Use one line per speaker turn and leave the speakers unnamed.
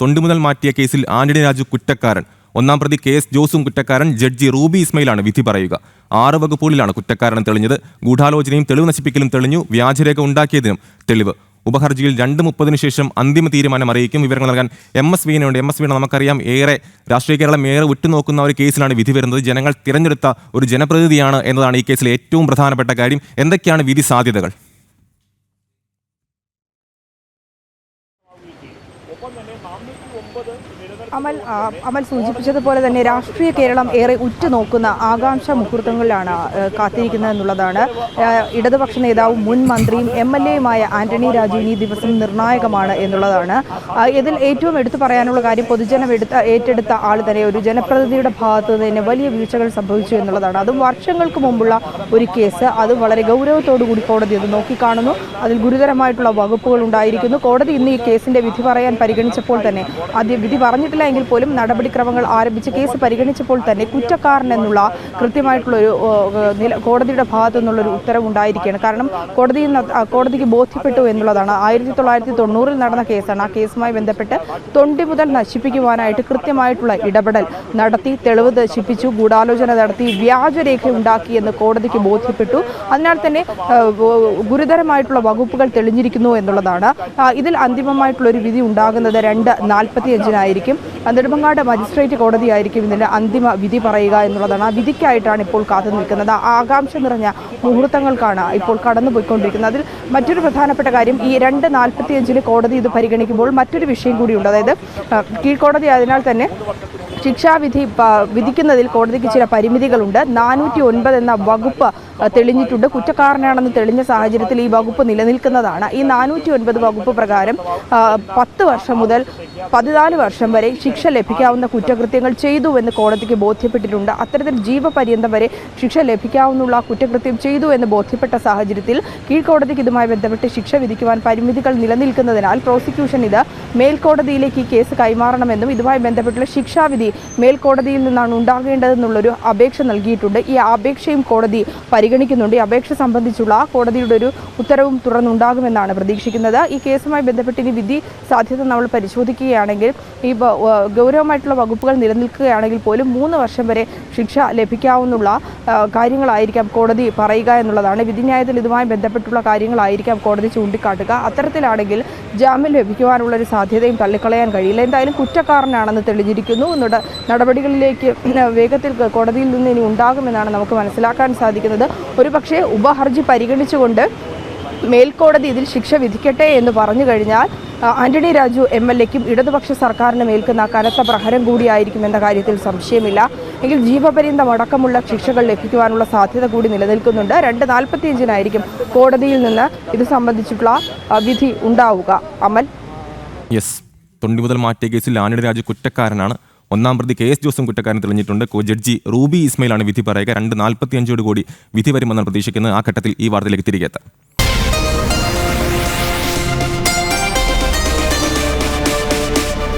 തൊണ്ടിമുതൽ മാറ്റിയ കേസിൽ ആന്റണി രാജു കുറ്റക്കാരൻ. ഒന്നാം പ്രതി KS ജോസും കുറ്റക്കാരൻ. ജഡ്ജി റൂബി ഇസ്മയിലാണ് വിധി പറയുക. 6 വകുപ്പുകളിലാണ് കുറ്റക്കാരൻ തെളിഞ്ഞത്. ഗൂഢാലോചനയും തെളിവ് നശിപ്പിക്കലും തെളിഞ്ഞു. വ്യാജരേഖ ഉണ്ടാക്കിയതിനും തെളിവ്. ഉപഹർജിയിൽ 2:30 ശേഷം അന്തിമ തീരുമാനം അറിയിക്കും. വിവരങ്ങൾ നൽകാൻ MS വീണയുണ്ട്. MS വീണ, നമുക്കറിയാം ഏറെ രാഷ്ട്രീയ കേരളം ഏറെ ഉറ്റുനോക്കുന്ന ഒരു കേസിലാണ് വിധി വരുന്നത്. ജനങ്ങൾ തിരഞ്ഞെടുത്ത ഒരു ജനപ്രതിനിധിയാണ് എന്നതാണ് ഈ കേസിലെ ഏറ്റവും പ്രധാനപ്പെട്ട കാര്യം. എന്തൊക്കെയാണ് വിധി സാധ്യതകൾ?
അമൽ സൂചിപ്പിച്ചതുപോലെ തന്നെ രാഷ്ട്രീയ കേരളം ഏറെ ഉറ്റുനോക്കുന്ന ആകാംക്ഷ മുഹൂർത്തങ്ങളിലാണ് കാത്തിരിക്കുന്നത് എന്നുള്ളതാണ്. ഇടതുപക്ഷ നേതാവും മുൻ മന്ത്രിയും MLA-യുമായ ആന്റണി രാജു ഈ ദിവസം നിർണായകമാണ് എന്നുള്ളതാണ്. ഇതിൽ ഏറ്റവും എടുത്തു പറയാനുള്ള കാര്യം പൊതുജനം ഏറ്റെടുത്ത ആൾ തന്നെ ഒരു ജനപ്രതിനിധിയുടെ ഭാഗത്ത് തന്നെ വലിയ വീഴ്ചകൾ സംഭവിച്ചു എന്നുള്ളതാണ്. അതും വർഷങ്ങൾക്ക് മുമ്പുള്ള ഒരു കേസ്. അത് വളരെ ഗൗരവത്തോടുകൂടി കോടതി അത് നോക്കിക്കാണുന്നു. അതിൽ ഗുരുതരമായിട്ടുള്ള വകുപ്പുകൾ ഉണ്ടായിരിക്കുന്നു. കോടതി ഇന്ന് ഈ കേസിന്റെ വിധി പറയാൻ പരിഗണിച്ചപ്പോൾ തന്നെ ആദ്യം വിധി പറഞ്ഞിട്ടില്ല എങ്കിൽ പോലും നടപടിക്രമങ്ങൾ ആരംഭിച്ച് കേസ് പരിഗണിച്ചപ്പോൾ തന്നെ കുറ്റക്കാരൻ എന്നുള്ള കൃത്യമായിട്ടുള്ളൊരു കോടതിയുടെ ഭാഗത്തു നിന്നുള്ളൊരു ഉത്തരവുണ്ടായിരിക്കുകയാണ്. കാരണം കോടതിക്ക് ബോധ്യപ്പെട്ടു എന്നുള്ളതാണ്. 1990 നടന്ന കേസാണ്. ആ കേസുമായി ബന്ധപ്പെട്ട് തൊണ്ടി മുതൽ നശിപ്പിക്കുവാനായിട്ട് കൃത്യമായിട്ടുള്ള ഇടപെടൽ നടത്തി, തെളിവ് നശിപ്പിച്ചു, ഗൂഢാലോചന നടത്തി, വ്യാജരേഖ ഉണ്ടാക്കി എന്ന് കോടതിക്ക് ബോധ്യപ്പെട്ടു. അതിനാൽ തന്നെ ഗുരുതരമായിട്ടുള്ള വകുപ്പുകൾ തെളിഞ്ഞിരിക്കുന്നു എന്നുള്ളതാണ്. ഇതിൽ അന്തിമമായിട്ടുള്ള ഒരു വിധി ഉണ്ടാകുന്നത് 2:45-നായിരിക്കും. നെടുമങ്ങാട് മജിസ്ട്രേറ്റ് കോടതിയായിരിക്കും ഇതിൻ്റെ അന്തിമ വിധി പറയുക എന്നുള്ളതാണ്. ആ വിധിക്കായിട്ടാണ് ഇപ്പോൾ കാത്തു നിൽക്കുന്നത്. ആകാംക്ഷ നിറഞ്ഞ മുഹൂർത്തങ്ങൾക്കാണ് ഇപ്പോൾ കടന്നുപോയിക്കൊണ്ടിരിക്കുന്നത്. അതിൽ മറ്റൊരു പ്രധാനപ്പെട്ട കാര്യം, ഈ 2:45-ന് കോടതി ഇത് പരിഗണിക്കുമ്പോൾ മറ്റൊരു വിഷയം കൂടിയുണ്ട്. അതായത് കീഴ്ക്കോടതി അതിനാൽ തന്നെ ശിക്ഷാവിധി വിധിക്കുന്നതിൽ കോടതിക്ക് ചില പരിമിതികളുണ്ട്. 409 എന്ന വകുപ്പ് തെളിഞ്ഞിട്ടുണ്ട്. കുറ്റക്കാരനാണെന്ന് തെളിഞ്ഞ സാഹചര്യത്തിൽ ഈ വകുപ്പ് നിലനിൽക്കുന്നതാണ്. ഈ 409 വകുപ്പ് പ്രകാരം 10 വർഷം മുതൽ 14 വർഷം വരെ ശിക്ഷ ലഭിക്കാവുന്ന കുറ്റകൃത്യങ്ങൾ ചെയ്തുവെന്ന് കോടതിക്ക് ബോധ്യപ്പെട്ടിട്ടുണ്ട്. അത്തരത്തിൽ ജീവപര്യന്തം വരെ ശിക്ഷ ലഭിക്കാവുന്ന കുറ്റകൃത്യം ചെയ്തു എന്ന് ബോധ്യപ്പെട്ട സാഹചര്യത്തിൽ കീഴ്ക്കോടതിക്ക് ഇതുമായി ബന്ധപ്പെട്ട് ശിക്ഷ വിധിക്കുവാൻ പരിമിതികൾ നിലനിൽക്കുന്നതിനാൽ പ്രോസിക്യൂഷൻ ഇത് മേൽക്കോടതിയിലേക്ക് ഈ കേസ് കൈമാറണമെന്നും ഇതുമായി ബന്ധപ്പെട്ടുള്ള ശിക്ഷാവിധി മേൽക്കോടതിയിൽ നിന്നാണ് ഉണ്ടാകേണ്ടതെന്നുള്ളൊരു അപേക്ഷ നൽകിയിട്ടുണ്ട്. ഈ അപേക്ഷയും കോടതി പരിഗണിക്കുന്നുണ്ട്. ഈ അപേക്ഷ സംബന്ധിച്ചുള്ള കോടതിയുടെ ഒരു ഉത്തരവും തുടർന്നുണ്ടാകുമെന്നാണ് പ്രതീക്ഷിക്കുന്നത്. ഈ കേസുമായി ബന്ധപ്പെട്ട് ഇനി വിധി സാധ്യത നമ്മൾ പരിശോധിക്കുകയാണെങ്കിൽ ഈ ഗൗരവമായിട്ടുള്ള വകുപ്പുകൾ നിലനിൽക്കുകയാണെങ്കിൽ പോലും 3 വർഷം വരെ ശിക്ഷ ലഭിക്കാവുന്ന കാര്യങ്ങളായിരിക്കാം കോടതി പറയുക എന്നുള്ളതാണ്. വിധിന്യായത്തിൽ ഇതുമായി ബന്ധപ്പെട്ടുള്ള കാര്യങ്ങളായിരിക്കാം കോടതി ചൂണ്ടിക്കാട്ടുക. അത്തരത്തിലാണെങ്കിൽ ജാമ്യം ലഭിക്കുവാനുള്ളൊരു സാധ്യതയും തള്ളിക്കളയാൻ കഴിയില്ല. എന്തായാലും കുറ്റക്കാരനാണെന്ന് തെളിഞ്ഞിരിക്കുന്നു. നടപടികളിലേക്ക് വേഗത്തിൽ കോടതിയിൽ നിന്ന് ഇനി ഉണ്ടാകുമെന്നാണ് നമുക്ക് മനസ്സിലാക്കാൻ സാധിക്കുന്നത്. ഒരുപക്ഷെ ഉപഹർജി പരിഗണിച്ചുകൊണ്ട് മേൽക്കോടതി ഇതിൽ ശിക്ഷ വിധിക്കട്ടെ എന്ന് പറഞ്ഞു കഴിഞ്ഞാൽ ആന്റണി രാജു MLA-ക്കും ഇടതുപക്ഷ സർക്കാരിന് മേൽക്കുന്ന കനത്ത പ്രഹരം കൂടിയായിരിക്കും എന്ന കാര്യത്തിൽ സംശയമില്ല. എങ്കിൽ ജീവപര്യന്തം അടക്കമുള്ള ശിക്ഷകൾ ലഭിക്കുവാനുള്ള സാധ്യത കൂടി നിലനിൽക്കുന്നുണ്ട്. 2:45-നായിരിക്കും കോടതിയിൽ നിന്ന് ഇത് സംബന്ധിച്ചിട്ടുള്ള വിധി ഉണ്ടാവുക. അമൽ,
തൊണ്ടി മുതൽ മാറ്റിയ കേസിൽ ആന്റണി രാജു കുറ്റക്കാരനാണ്. ഒന്നാം പ്രതി KS ജോസും കുറ്റക്കാരൻ തെളിഞ്ഞിട്ടുണ്ട്. ജഡ്ജി റൂബി ഇസ്മയിലാണ് വിധി പറയുക. 2:45 വിധി വരുമെന്നാണ് പ്രതീക്ഷിക്കുന്നത്. ആ ഘട്ടത്തിൽ ഈ വാർത്തയിലേക്ക് തിരികെ എത്താം.